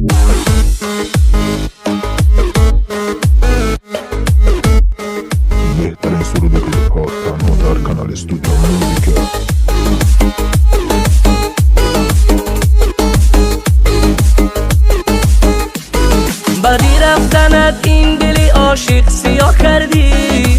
بهترین سرود کلیپ ها تنها در کانال استودیو موزیکا. بدی رفتنت این دلی عاشق سیاه کردی،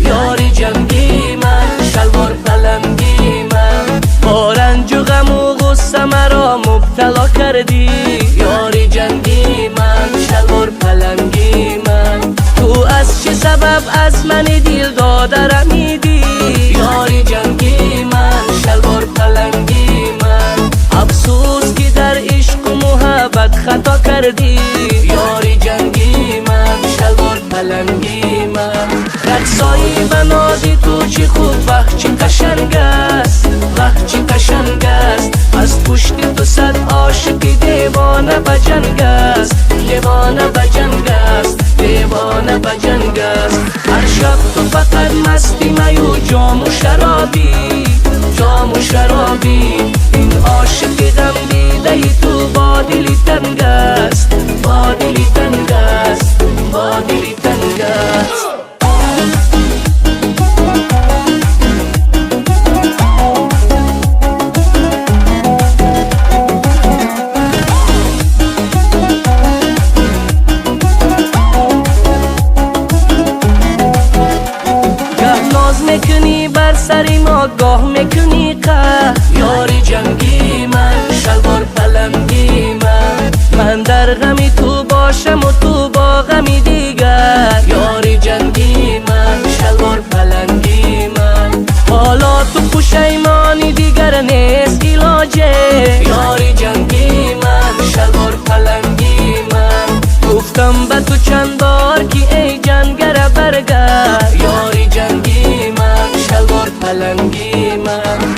یاری جنگی من شلوار پلنگی من، با رنج و غم و غصه مرا مبتلا کردی، یاری جنگی من شلوار پلنگی من، تو از چه سبب از من دل داده رمیدی، یاری جنگی من شلوار پلنگی من، افسوس که در عشق و محبت خطا کردی، یاری جنگی من شلوار پلنگی من، رقصایی بنازی تو چی خوب وقت چی قشنگ است، وقت چی قشنگ است، از پشت تو صد عاشق دیوانه بجنگ است، دیوانه بجنگ است، دیوانه بجنگ است، هر شب تو فقط مستی می و جام و شرابی، جام و شرابی، این عاشق غم دیده تو با دلی تنگ است، با دلی تنگ است، با دلی تنگ است. میکنی بر سری ما گاه میکنی قهر، یاری جنگی من شلوار پلنگی من در غمی تو باشم و تو با غمی دیگر، یاری جنگی من شلوار پلنگی من، حالا تو پشیمانی دیگر نیست علاجه، یاری جنگی من شلوار پلنگی من، گفتم به تو چند بار که ای جنگر برگرد، یاری جنگی من شلوار پلنگی من،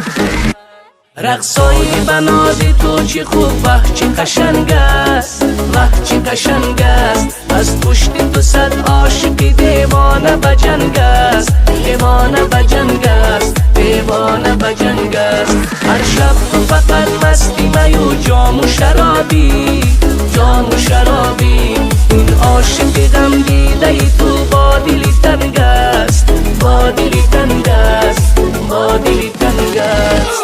رقصایی بنازی تو چی خوب وقت چی قشنگ است، وقت چی قشنگ است، از پشت تو صد عاشق دیوانه بجنگ است، دیوانه بجنگ است، دیوانه بجنگ است، هر شب تو فقط مستی می و جام و شرابی، جام و شرابی، این عاشق غم دیده تو با دلی تنگ است، با دلی تنگ است، با دلی تنگ است.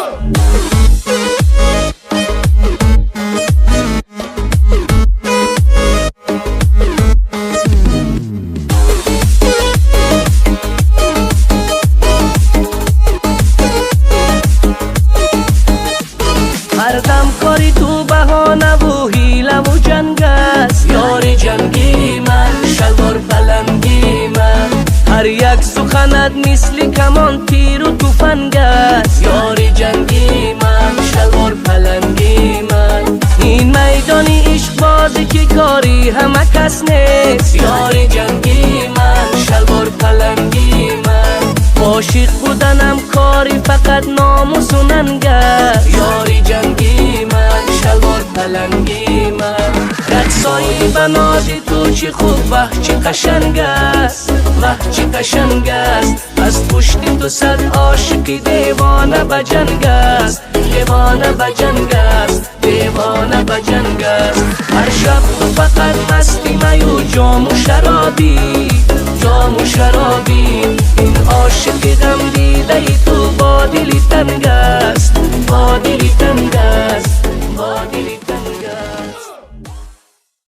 هر دم کاری تو بهانه و حیله و جنگ است، یاری جنگی من شلوار پلنگی من، هر یک سخنت مثل کمان تیر و تفنگ است، یاری جنگی من شلوار پلنگی من، این میدان عشق بازی که کاری همه کس نیست، یاری جنگی من شلوار پلنگی من، عاشق بودنم کاری فقط ناموس و ننگر، یاری جنگی من شلوار پلنگی من، رقصایی بنازی تو چی خوب وقت چی قشنگ است، وقت چی قشنگ است، از پشت تو صد عاشق دیوانه بجنگ است، دیوانه بجنگ است، دیوانه بجنگ است، هر شب تو فقط مستی می و جام و شرابی، جام و شرابی، این عاشق غم دیده تو با دلی تنگ است، با دلی تنگ است، با دلی تنگ است.